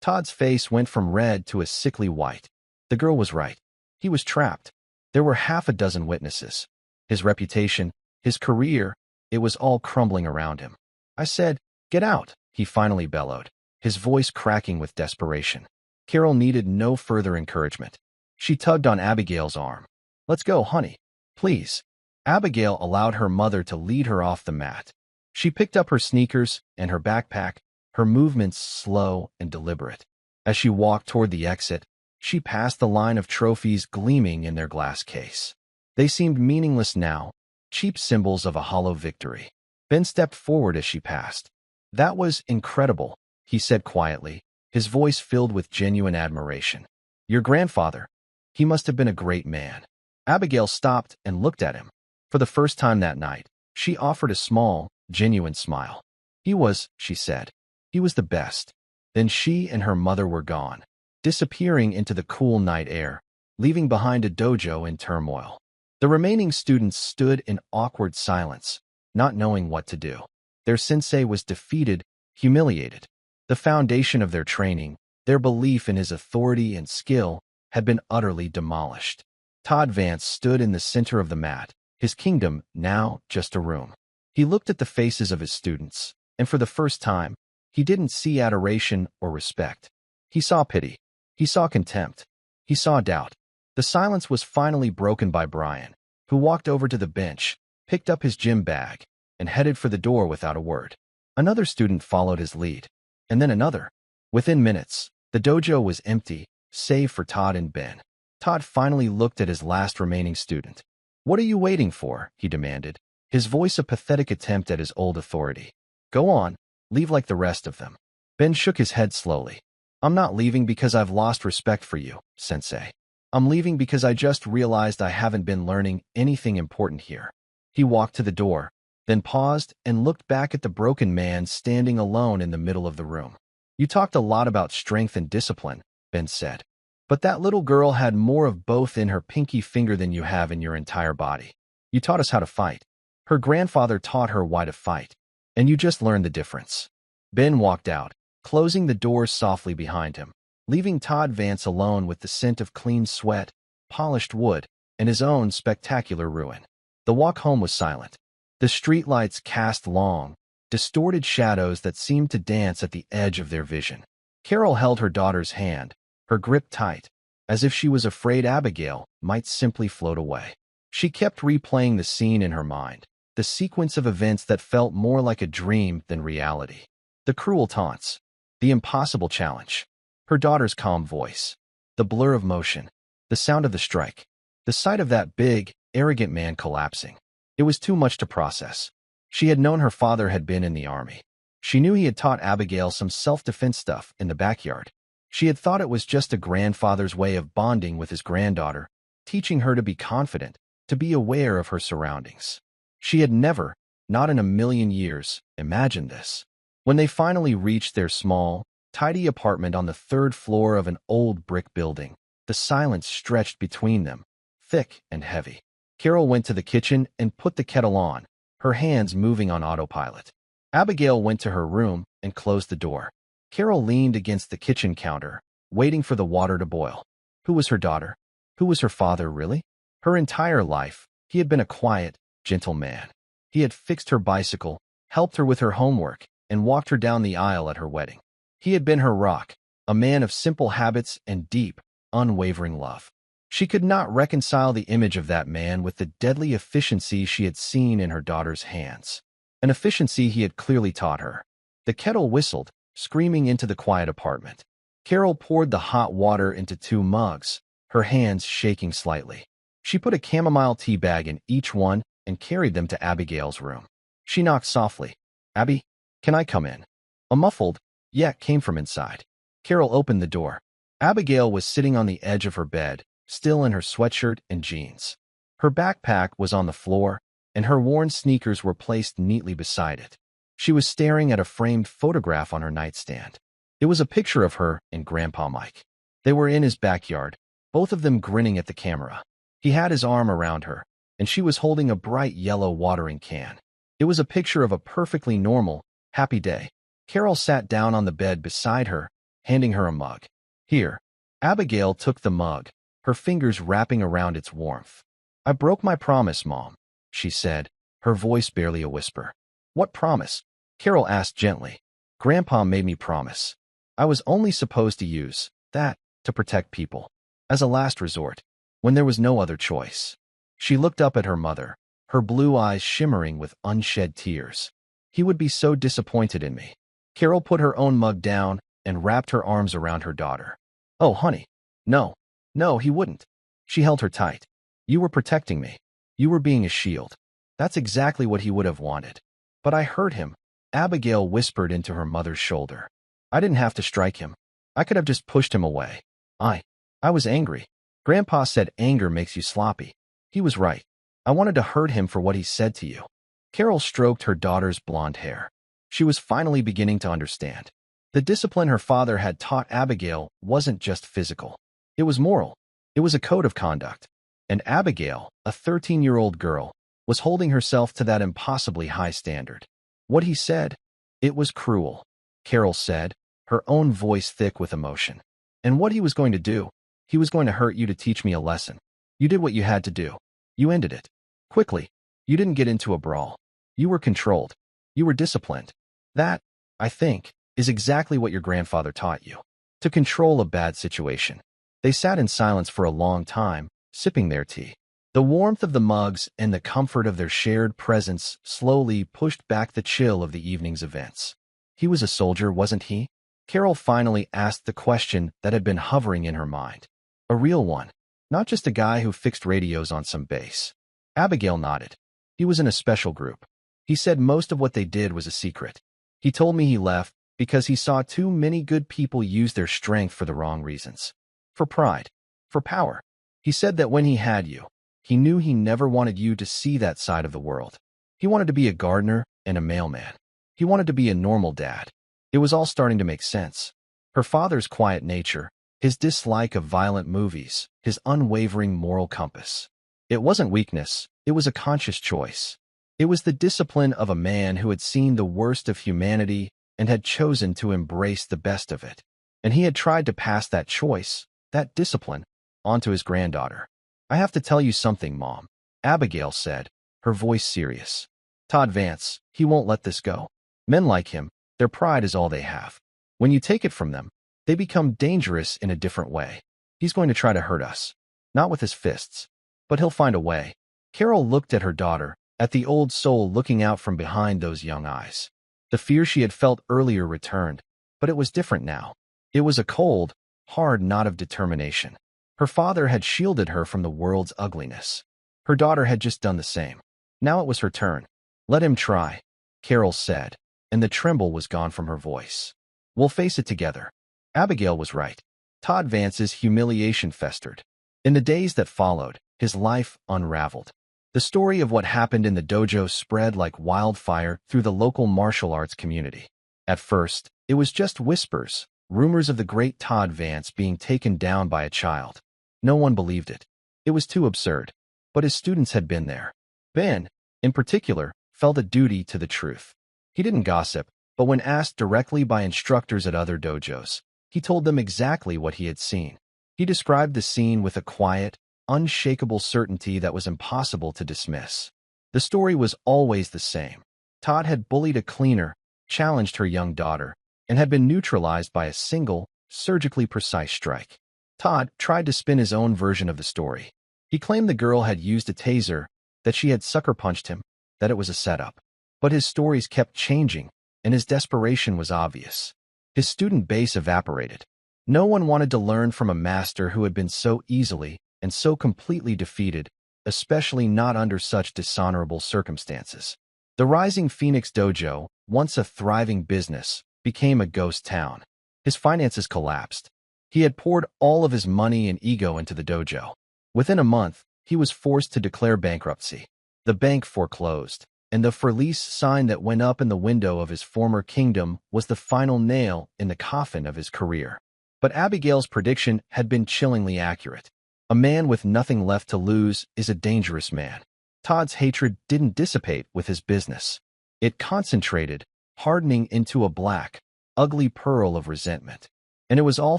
Todd's face went from red to a sickly white. The girl was right. He was trapped. There were half a dozen witnesses. His reputation, his career, it was all crumbling around him. I said, get out, he finally bellowed, his voice cracking with desperation. Carol needed no further encouragement. She tugged on Abigail's arm. Let's go, honey. Please. Abigail allowed her mother to lead her off the mat. She picked up her sneakers and her backpack, her movements slow and deliberate. As she walked toward the exit, she passed the line of trophies gleaming in their glass case. They seemed meaningless now, cheap symbols of a hollow victory. Ben stepped forward as she passed. That was incredible, he said quietly, his voice filled with genuine admiration. Your grandfather. He must have been a great man. Abigail stopped and looked at him. For the first time that night, she offered a small, genuine smile. He was, she said. He was the best. Then she and her mother were gone, disappearing into the cool night air, leaving behind a dojo in turmoil. The remaining students stood in awkward silence, not knowing what to do. Their sensei was defeated, humiliated. The foundation of their training, their belief in his authority and skill, had been utterly demolished. Todd Vance stood in the center of the mat, his kingdom now just a room. He looked at the faces of his students, and for the first time, he didn't see adoration or respect. He saw pity. He saw contempt. He saw doubt. The silence was finally broken by Brian, who walked over to the bench, picked up his gym bag, and headed for the door without a word. Another student followed his lead, and then another. Within minutes, the dojo was empty, save for Todd and Ben. Todd finally looked at his last remaining student. What are you waiting for? He demanded, his voice a pathetic attempt at his old authority. Go on, leave like the rest of them. Ben shook his head slowly. I'm not leaving because I've lost respect for you, Sensei. I'm leaving because I just realized I haven't been learning anything important here. He walked to the door, then paused and looked back at the broken man standing alone in the middle of the room. You talked a lot about strength and discipline, Ben said. But that little girl had more of both in her pinky finger than you have in your entire body. You taught us how to fight. Her grandfather taught her why to fight. And you just learned the difference. Ben walked out, closing the door softly behind him, leaving Todd Vance alone with the scent of clean sweat, polished wood, and his own spectacular ruin. The walk home was silent. The streetlights cast long, distorted shadows that seemed to dance at the edge of their vision. Carol held her daughter's hand, her grip tight, as if she was afraid Abigail might simply float away. She kept replaying the scene in her mind, the sequence of events that felt more like a dream than reality. The cruel taunts, the impossible challenge, her daughter's calm voice, the blur of motion, the sound of the strike, the sight of that big, arrogant man collapsing. It was too much to process. She had known her father had been in the army. She knew he had taught Abigail some self-defense stuff in the backyard. She had thought it was just a grandfather's way of bonding with his granddaughter, teaching her to be confident, to be aware of her surroundings. She had never, not in a million years, imagined this. When they finally reached their small, tidy apartment on the third floor of an old brick building, the silence stretched between them, thick and heavy. Carol went to the kitchen and put the kettle on, her hands moving on autopilot. Abigail went to her room and closed the door. Carol leaned against the kitchen counter, waiting for the water to boil. Who was her daughter? Who was her father, really? Her entire life, he had been a quiet, gentle man. He had fixed her bicycle, helped her with her homework, and walked her down the aisle at her wedding. He had been her rock, a man of simple habits and deep, unwavering love. She could not reconcile the image of that man with the deadly efficiency she had seen in her daughter's hands. An efficiency he had clearly taught her. The kettle whistled, screaming into the quiet apartment. Carol poured the hot water into 2 mugs, her hands shaking slightly. She put a chamomile tea bag in each one and carried them to Abigail's room. She knocked softly. "Abby, can I come in?" A muffled "yeah" came from inside. Carol opened the door. Abigail was sitting on the edge of her bed, still in her sweatshirt and jeans. Her backpack was on the floor, and her worn sneakers were placed neatly beside it. She was staring at a framed photograph on her nightstand. It was a picture of her and Grandpa Mike. They were in his backyard, both of them grinning at the camera. He had his arm around her, and she was holding a bright yellow watering can. It was a picture of a perfectly normal, happy day. Carol sat down on the bed beside her, handing her a mug. "Here." Abigail took the mug, her fingers wrapping around its warmth. "I broke my promise, Mom," she said, her voice barely a whisper. "What promise?" Carol asked gently. "Grandpa made me promise. I was only supposed to use that to protect people, as a last resort, when there was no other choice." She looked up at her mother, her blue eyes shimmering with unshed tears. "He would be so disappointed in me." Carol put her own mug down and wrapped her arms around her daughter. "Oh, honey. No. No, he wouldn't." She held her tight. "You were protecting me. You were being a shield. That's exactly what he would have wanted. But I hurt him." Abigail whispered into her mother's shoulder. "I didn't have to strike him. I could have just pushed him away. I was angry. Grandpa said anger makes you sloppy. He was right. I wanted to hurt him for what he said to you." Carol stroked her daughter's blonde hair. She was finally beginning to understand. The discipline her father had taught Abigail wasn't just physical. It was moral. It was a code of conduct. And Abigail, a 13-year-old girl, was holding herself to that impossibly high standard. What he said, it was cruel, Carol said, her own voice thick with emotion. And what he was going to do, he was going to hurt you to teach me a lesson. You did what you had to do. You ended it. Quickly. You didn't get into a brawl. You were controlled. You were disciplined. That, I think, is exactly what your grandfather taught you. To control a bad situation. They sat in silence for a long time, sipping their tea. The warmth of the mugs and the comfort of their shared presence slowly pushed back the chill of the evening's events. He was a soldier, wasn't he? Carol finally asked the question that had been hovering in her mind. A real one, not just a guy who fixed radios on some base. Abigail nodded. He was in a special group. He said most of what they did was a secret. He told me he left because he saw too many good people use their strength for the wrong reasons. For pride. For power. He said that when he had you, he knew he never wanted you to see that side of the world. He wanted to be a gardener and a mailman. He wanted to be a normal dad. It was all starting to make sense. Her father's quiet nature, his dislike of violent movies, his unwavering moral compass. It wasn't weakness, it was a conscious choice. It was the discipline of a man who had seen the worst of humanity and had chosen to embrace the best of it. And he had tried to pass that choice, that discipline, onto his granddaughter. "I have to tell you something, Mom," Abigail said, her voice serious. "Todd Vance, he won't let this go. Men like him, their pride is all they have. When you take it from them, they become dangerous in a different way. He's going to try to hurt us. Not with his fists. But he'll find a way." Carol looked at her daughter, at the old soul looking out from behind those young eyes. The fear she had felt earlier returned, but it was different now. It was a cold, hard knot of determination. Her father had shielded her from the world's ugliness. Her daughter had just done the same. Now it was her turn. Let him try, Carol said, and the tremble was gone from her voice. We'll face it together. Abigail was right. Todd Vance's humiliation festered. In the days that followed, his life unraveled. The story of what happened in the dojo spread like wildfire through the local martial arts community. At first, it was just whispers, rumors of the great Todd Vance being taken down by a child. No one believed it. It was too absurd. But his students had been there. Ben, in particular, felt a duty to the truth. He didn't gossip, but when asked directly by instructors at other dojos, he told them exactly what he had seen. He described the scene with a quiet, unshakable certainty that was impossible to dismiss. The story was always the same. Todd had bullied a cleaner, challenged her young daughter, and had been neutralized by a single, surgically precise strike. Todd tried to spin his own version of the story. He claimed the girl had used a taser, that she had sucker punched him, that it was a setup. But his stories kept changing, and his desperation was obvious. His student base evaporated. No one wanted to learn from a master who had been so easily and so completely defeated, especially not under such dishonorable circumstances. The rising Phoenix Dojo, once a thriving business, became a ghost town. His finances collapsed. He had poured all of his money and ego into the dojo. Within a month, he was forced to declare bankruptcy. The bank foreclosed, and the for lease sign that went up in the window of his former kingdom was the final nail in the coffin of his career. But Abigail's prediction had been chillingly accurate. A man with nothing left to lose is a dangerous man. Todd's hatred didn't dissipate with his business. It concentrated, hardening into a black, ugly pearl of resentment. And it was all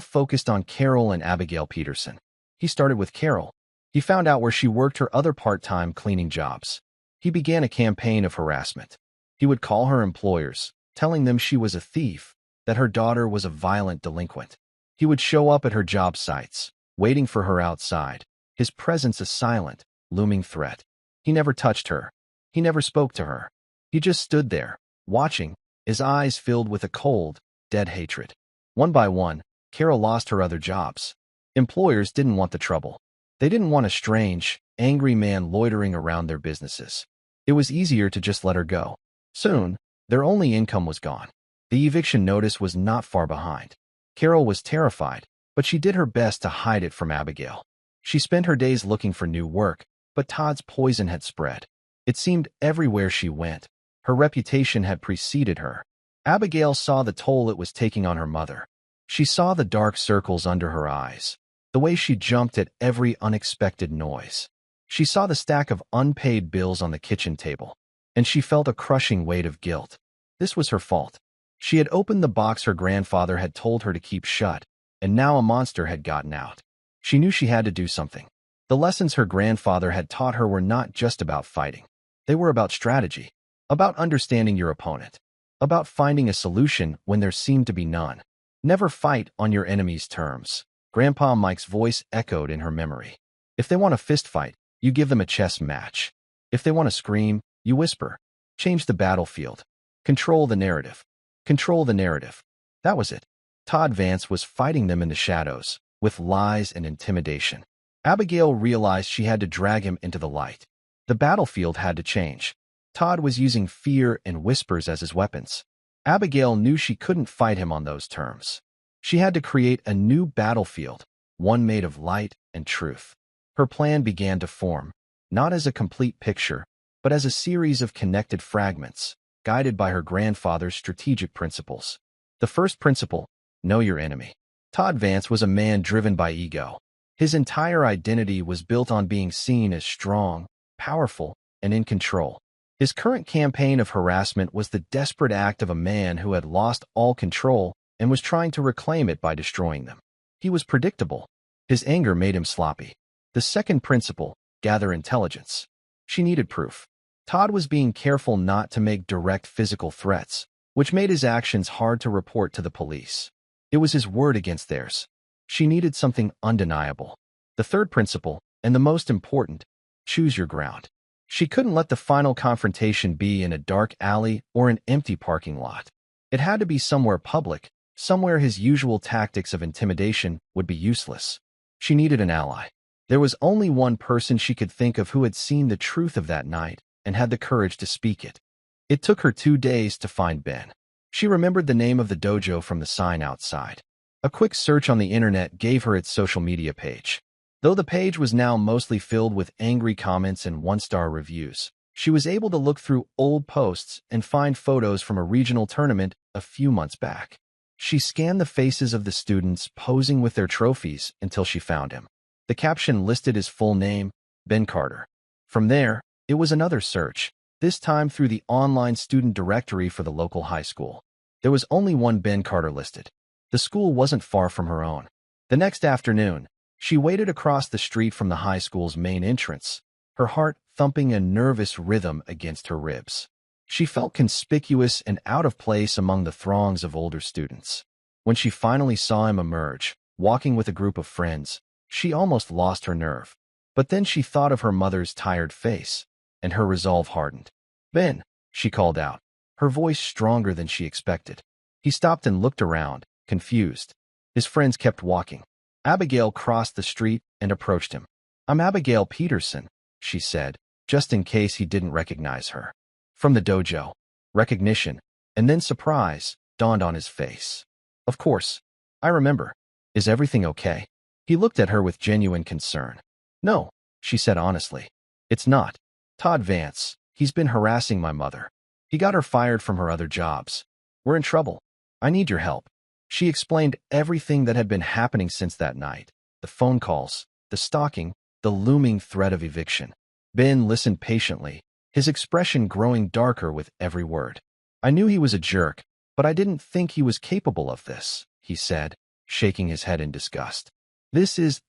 focused on Carol and Abigail Peterson. He started with Carol. He found out where she worked her other part-time cleaning jobs. He began a campaign of harassment. He would call her employers, telling them she was a thief, that her daughter was a violent delinquent. He would show up at her job sites, waiting for her outside, his presence a silent, looming threat. He never touched her. He never spoke to her. He just stood there, watching, his eyes filled with a cold, dead hatred. One by one, Carol lost her other jobs. Employers didn't want the trouble. They didn't want a strange, angry man loitering around their businesses. It was easier to just let her go. Soon, their only income was gone. The eviction notice was not far behind. Carol was terrified, but she did her best to hide it from Abigail. She spent her days looking for new work, but Todd's poison had spread. It seemed everywhere she went. Her reputation had preceded her. Abigail saw the toll it was taking on her mother. She saw the dark circles under her eyes, the way she jumped at every unexpected noise. She saw the stack of unpaid bills on the kitchen table, and she felt a crushing weight of guilt. This was her fault. She had opened the box her grandfather had told her to keep shut, and now a monster had gotten out. She knew she had to do something. The lessons her grandfather had taught her were not just about fighting. They were about strategy, about understanding your opponent, about finding a solution when there seemed to be none. Never fight on your enemy's terms. Grandpa Mike's voice echoed in her memory. If they want a fist fight, you give them a chess match. If they want to scream, you whisper. Change the battlefield. Control the narrative. Control the narrative. That was it. Todd Vance was fighting them in the shadows, with lies and intimidation. Abigail realized she had to drag him into the light. The battlefield had to change. Todd was using fear and whispers as his weapons. Abigail knew she couldn't fight him on those terms. She had to create a new battlefield, one made of light and truth. Her plan began to form, not as a complete picture, but as a series of connected fragments, guided by her grandfather's strategic principles. The first principle, know your enemy. Todd Vance was a man driven by ego. His entire identity was built on being seen as strong, powerful, and in control. His current campaign of harassment was the desperate act of a man who had lost all control and was trying to reclaim it by destroying them. He was predictable. His anger made him sloppy. The second principle, gather intelligence. She needed proof. Todd was being careful not to make direct physical threats, which made his actions hard to report to the police. It was his word against theirs. She needed something undeniable. The third principle, and the most important, choose your ground. She couldn't let the final confrontation be in a dark alley or an empty parking lot. It had to be somewhere public, somewhere his usual tactics of intimidation would be useless. She needed an ally. There was only one person she could think of who had seen the truth of that night, and had the courage to speak it. It took her 2 days to find Ben. She remembered the name of the dojo from the sign outside. A quick search on the internet gave her its social media page. Though the page was now mostly filled with angry comments and one-star reviews, she was able to look through old posts and find photos from a regional tournament a few months back. She scanned the faces of the students posing with their trophies until she found him. The caption listed his full name, Ben Carter. From there, it was another search, this time through the online student directory for the local high school. There was only one Ben Carter listed. The school wasn't far from her own. The next afternoon, she waited across the street from the high school's main entrance, her heart thumping a nervous rhythm against her ribs. She felt conspicuous and out of place among the throngs of older students. When she finally saw him emerge, walking with a group of friends, she almost lost her nerve. But then she thought of her mother's tired face, and her resolve hardened. "Ben," she called out, her voice stronger than she expected. He stopped and looked around, confused. His friends kept walking. Abigail crossed the street and approached him. "I'm Abigail Peterson," she said, just in case he didn't recognize her. From the dojo. Recognition, and then surprise, dawned on his face. "Of course. I remember. Is everything okay?" He looked at her with genuine concern. "No," she said honestly. "It's not. Todd Vance, he's been harassing my mother. He got her fired from her other jobs. We're in trouble. I need your help." She explained everything that had been happening since that night. The phone calls, the stalking, the looming threat of eviction. Ben listened patiently, his expression growing darker with every word. "I knew he was a jerk, but I didn't think he was capable of this," he said, shaking his head in disgust. This is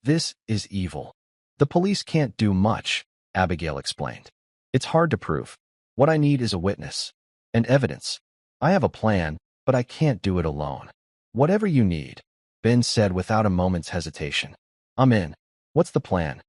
evil. The police can't do much," Abigail explained. "It's hard to prove. What I need is a witness. And evidence. I have a plan, but I can't do it alone." "Whatever you need," Ben said without a moment's hesitation. "I'm in. What's the plan?"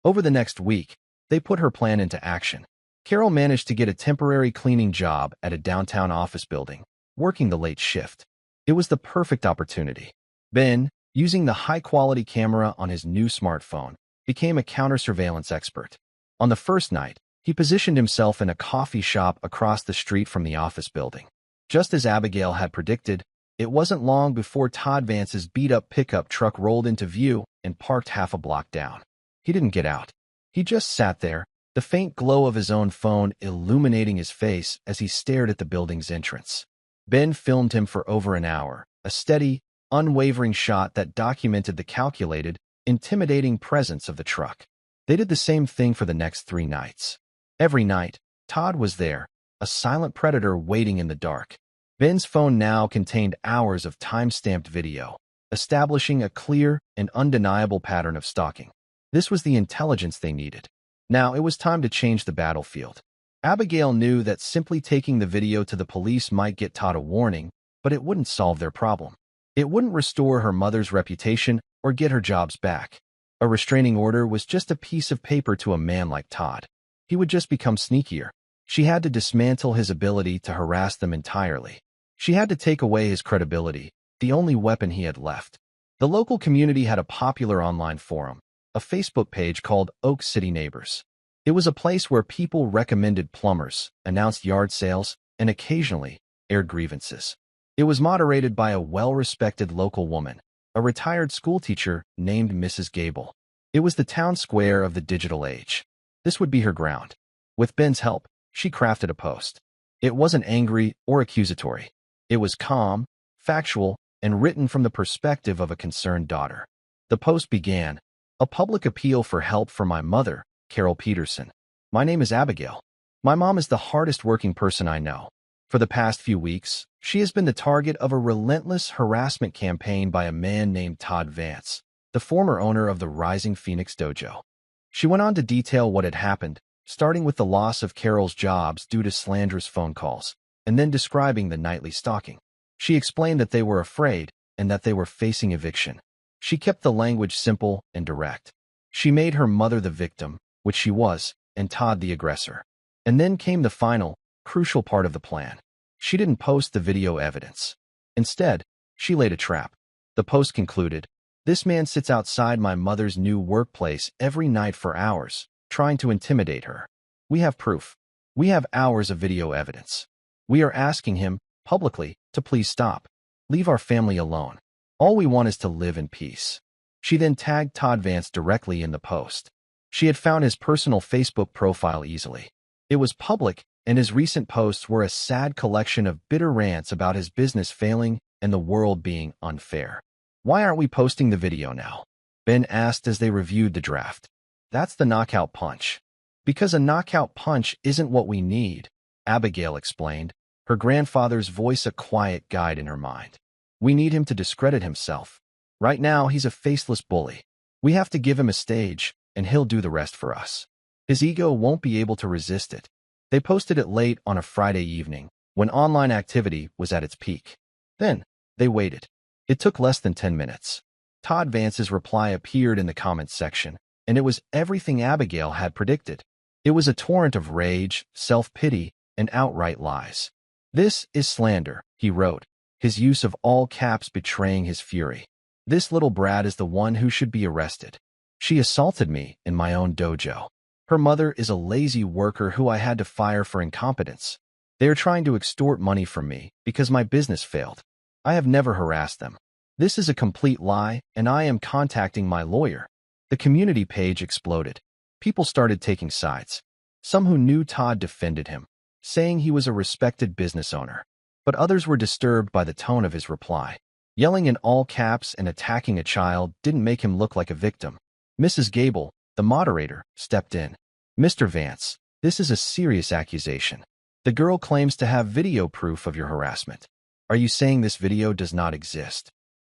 Over the next week, they put her plan into action. Carol managed to get a temporary cleaning job at a downtown office building, working the late shift. It was the perfect opportunity. Ben, using the high-quality camera on his new smartphone, became a counter-surveillance expert. On the first night, he positioned himself in a coffee shop across the street from the office building. Just as Abigail had predicted, it wasn't long before Todd Vance's beat-up pickup truck rolled into view and parked half a block down. He didn't get out. He just sat there, the faint glow of his own phone illuminating his face as he stared at the building's entrance. Ben filmed him for over an hour, a steady, unwavering shot that documented the calculated, intimidating presence of the truck. They did the same thing for the next 3 nights. Every night, Todd was there, a silent predator waiting in the dark. Ben's phone now contained hours of time-stamped video, establishing a clear and undeniable pattern of stalking. This was the intelligence they needed. Now it was time to change the battlefield. Abigail knew that simply taking the video to the police might get Todd a warning, but it wouldn't solve their problem. It wouldn't restore her mother's reputation or get her jobs back. A restraining order was just a piece of paper to a man like Todd. He would just become sneakier. She had to dismantle his ability to harass them entirely. She had to take away his credibility, the only weapon he had left. The local community had a popular online forum, a Facebook page called Oak City Neighbors. It was a place where people recommended plumbers, announced yard sales, and occasionally aired grievances. It was moderated by a well-respected local woman, a retired schoolteacher named Mrs. Gable. It was the town square of the digital age. This would be her ground. With Ben's help, she crafted a post. It wasn't angry or accusatory. It was calm, factual, and written from the perspective of a concerned daughter. The post began, "A public appeal for help for my mother, Carol Peterson. My name is Abigail. My mom is the hardest working person I know. For the past few weeks, she has been the target of a relentless harassment campaign by a man named Todd Vance, the former owner of the Rising Phoenix Dojo." She went on to detail what had happened, starting with the loss of Carol's jobs due to slanderous phone calls, and then describing the nightly stalking. She explained that they were afraid and that they were facing eviction. She kept the language simple and direct. She made her mother the victim, which she was, and Todd the aggressor. And then came the final, crucial part of the plan. She didn't post the video evidence. Instead, she laid a trap. The post concluded, "This man sits outside my mother's new workplace every night for hours, trying to intimidate her. We have proof." We have hours of video evidence. We are asking him, publicly, to please stop. Leave our family alone. All we want is to live in peace." She then tagged Todd Vance directly in the post. She had found his personal Facebook profile easily. It was public, and his recent posts were a sad collection of bitter rants about his business failing and the world being unfair. "Why aren't we posting the video now?" Ben asked as they reviewed the draft. "That's the knockout punch." "Because a knockout punch isn't what we need," Abigail explained, her grandfather's voice a quiet guide in her mind. "We need him to discredit himself. Right now, he's a faceless bully. We have to give him a stage, and he'll do the rest for us. His ego won't be able to resist it." They posted it late on a Friday evening, when online activity was at its peak. Then, they waited. It took less than 10 minutes. Todd Vance's reply appeared in the comments section, and it was everything Abigail had predicted. It was a torrent of rage, self-pity, and outright lies. "This is slander," he wrote, his use of all caps betraying his fury. "This little brat is the one who should be arrested. She assaulted me in my own dojo. Her mother is a lazy worker who I had to fire for incompetence. They are trying to extort money from me because my business failed. I have never harassed them. This is a complete lie, and I am contacting my lawyer." The community page exploded. People started taking sides. Some who knew Todd defended him, saying he was a respected business owner. But others were disturbed by the tone of his reply. Yelling in all caps and attacking a child didn't make him look like a victim. Mrs. Gable, the moderator, stepped in. "Mr. Vance, this is a serious accusation. The girl claims to have video proof of your harassment. Are you saying this video does not exist?"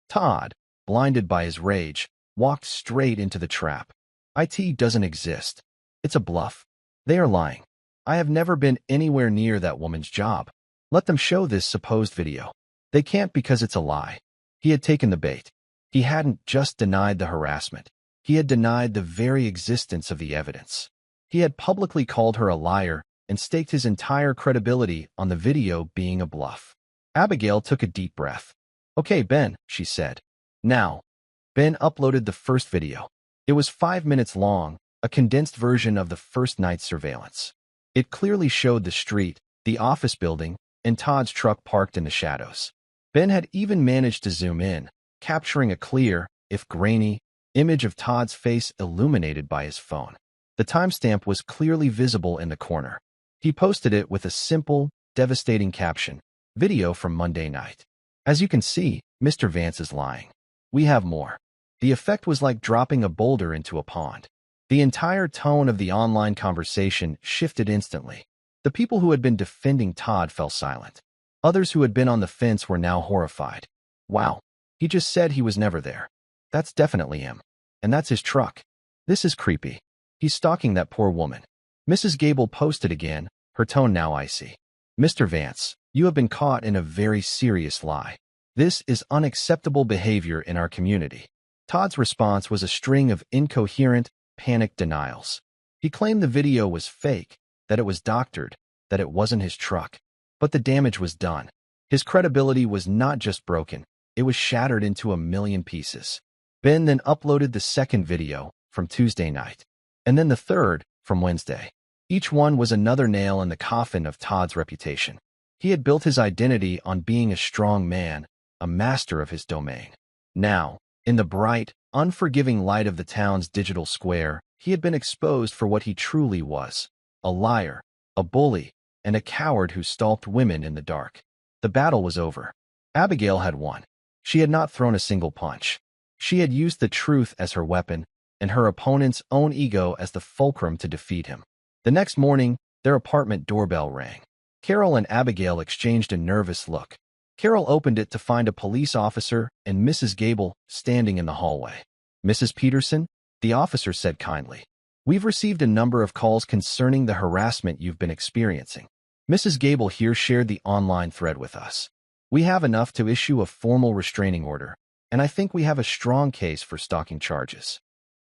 Todd, blinded by his rage, walked straight into the trap. "It doesn't exist. It's a bluff. They are lying. I have never been anywhere near that woman's job. Let them show this supposed video. They can't because it's a lie." He had taken the bait. He hadn't just denied the harassment. He had denied the very existence of the evidence. He had publicly called her a liar and staked his entire credibility on the video being a bluff. Abigail took a deep breath. "Okay, Ben," she said. "Now." Ben uploaded the first video. It was 5 minutes long, a condensed version of the first night's surveillance. It clearly showed the street, the office building, and Todd's truck parked in the shadows. Ben had even managed to zoom in, capturing a clear, if grainy, image of Todd's face illuminated by his phone. The timestamp was clearly visible in the corner. He posted it with a simple, devastating caption, "Video from Monday night. As you can see, Mr. Vance is lying. We have more." The effect was like dropping a boulder into a pond. The entire tone of the online conversation shifted instantly. The people who had been defending Todd fell silent. Others who had been on the fence were now horrified. "Wow, he just said he was never there. That's definitely him. And that's his truck. This is creepy. He's stalking that poor woman." Mrs. Gable posted again, her tone now icy. "Mr. Vance, you have been caught in a very serious lie. This is unacceptable behavior in our community." Todd's response was a string of incoherent, panicked denials. He claimed the video was fake, that it was doctored, that it wasn't his truck. But the damage was done. His credibility was not just broken, it was shattered into a million pieces. Ben then uploaded the second video, from Tuesday night, and then the third, from Wednesday. Each one was another nail in the coffin of Todd's reputation. He had built his identity on being a strong man, a master of his domain. Now, in the bright, unforgiving light of the town's digital square, he had been exposed for what he truly was: a liar, a bully, and a coward who stalked women in the dark. The battle was over. Abigail had won. She had not thrown a single punch. She had used the truth as her weapon, and her opponent's own ego as the fulcrum to defeat him. The next morning, their apartment doorbell rang. Carol and Abigail exchanged a nervous look. Carol opened it to find a police officer and Mrs. Gable standing in the hallway. "Mrs. Peterson," the officer said kindly, "we've received a number of calls concerning the harassment you've been experiencing. Mrs. Gable here shared the online thread with us. We have enough to issue a formal restraining order, and I think we have a strong case for stalking charges."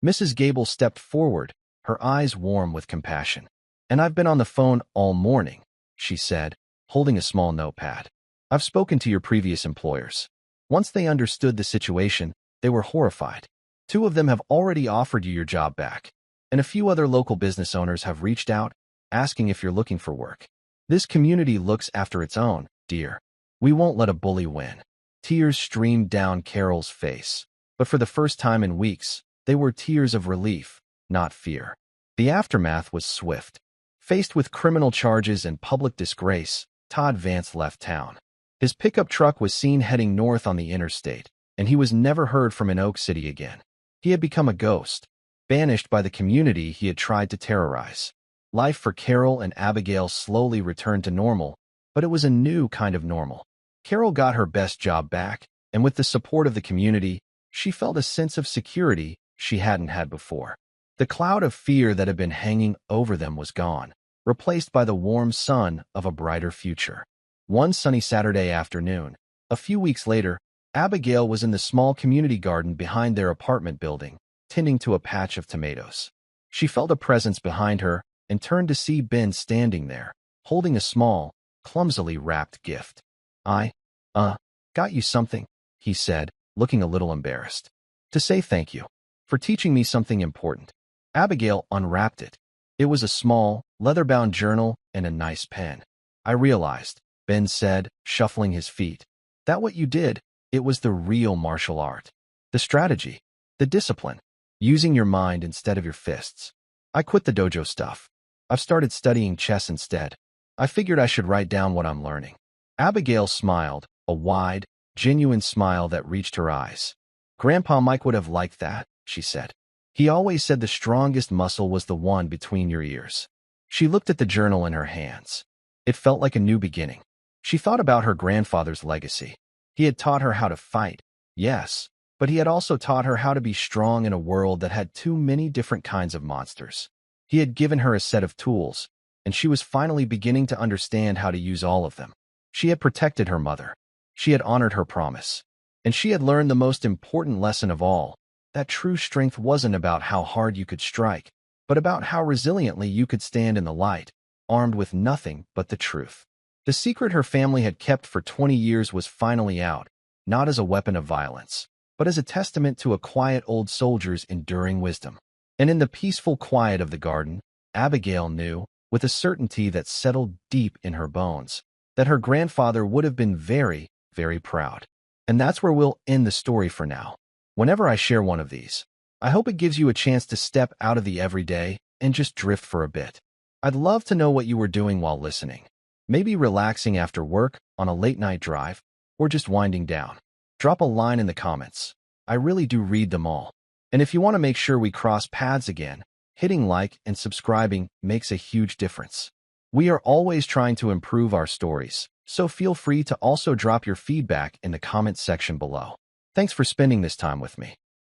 Mrs. Gable stepped forward, her eyes warm with compassion. "And I've been on the phone all morning," she said, holding a small notepad. "I've spoken to your previous employers. Once they understood the situation, they were horrified. 2 of them have already offered you your job back, and a few other local business owners have reached out, asking if you're looking for work. This community looks after its own, dear. We won't let a bully win. Tears streamed down Carol's face, but for the first time in weeks, they were tears of relief, not fear. The aftermath was swift. Faced with criminal charges and public disgrace, Todd Vance left town. His pickup truck was seen heading north on the interstate, and he was never heard from in Oak City again. He had become a ghost, banished by the community he had tried to terrorize. Life for Carol and Abigail slowly returned to normal, but it was a new kind of normal. Carol got her best job back, and with the support of the community, she felt a sense of security she hadn't had before. The cloud of fear that had been hanging over them was gone, replaced by the warm sun of a brighter future. One sunny Saturday afternoon, a few weeks later, Abigail was in the small community garden behind their apartment building, tending to a patch of tomatoes. She felt a presence behind her and turned to see Ben standing there, holding a small, clumsily wrapped gift. Got you something, he said, looking a little embarrassed. To say thank you for teaching me something important. Abigail unwrapped it. It was a small, leather-bound journal and a nice pen. I realized, Ben said, shuffling his feet. That what you did, it was the real martial art. The strategy, the discipline, using your mind instead of your fists. I quit the dojo stuff. I've started studying chess instead. I figured I should write down what I'm learning. Abigail smiled, a wide, genuine smile that reached her eyes. Grandpa Mike would have liked that, she said. He always said the strongest muscle was the one between your ears. She looked at the journal in her hands. It felt like a new beginning. She thought about her grandfather's legacy. He had taught her how to fight, yes, but he had also taught her how to be strong in a world that had too many different kinds of monsters. He had given her a set of tools, and she was finally beginning to understand how to use all of them. She had protected her mother. She had honored her promise. And she had learned the most important lesson of all, that true strength wasn't about how hard you could strike, but about how resiliently you could stand in the light, armed with nothing but the truth. The secret her family had kept for 20 years was finally out, not as a weapon of violence, but as a testament to a quiet old soldier's enduring wisdom. And in the peaceful quiet of the garden, Abigail knew, with a certainty that settled deep in her bones, that her grandfather would have been very, very proud. And that's where we'll end the story for now. Whenever I share one of these, I hope it gives you a chance to step out of the everyday and just drift for a bit. I'd love to know what you were doing while listening. Maybe relaxing after work, on a late-night drive, or just winding down. Drop a line in the comments. I really do read them all. And if you want to make sure we cross paths again, hitting like and subscribing makes a huge difference. We are always trying to improve our stories, so feel free to also drop your feedback in the comments section below. Thanks for spending this time with me.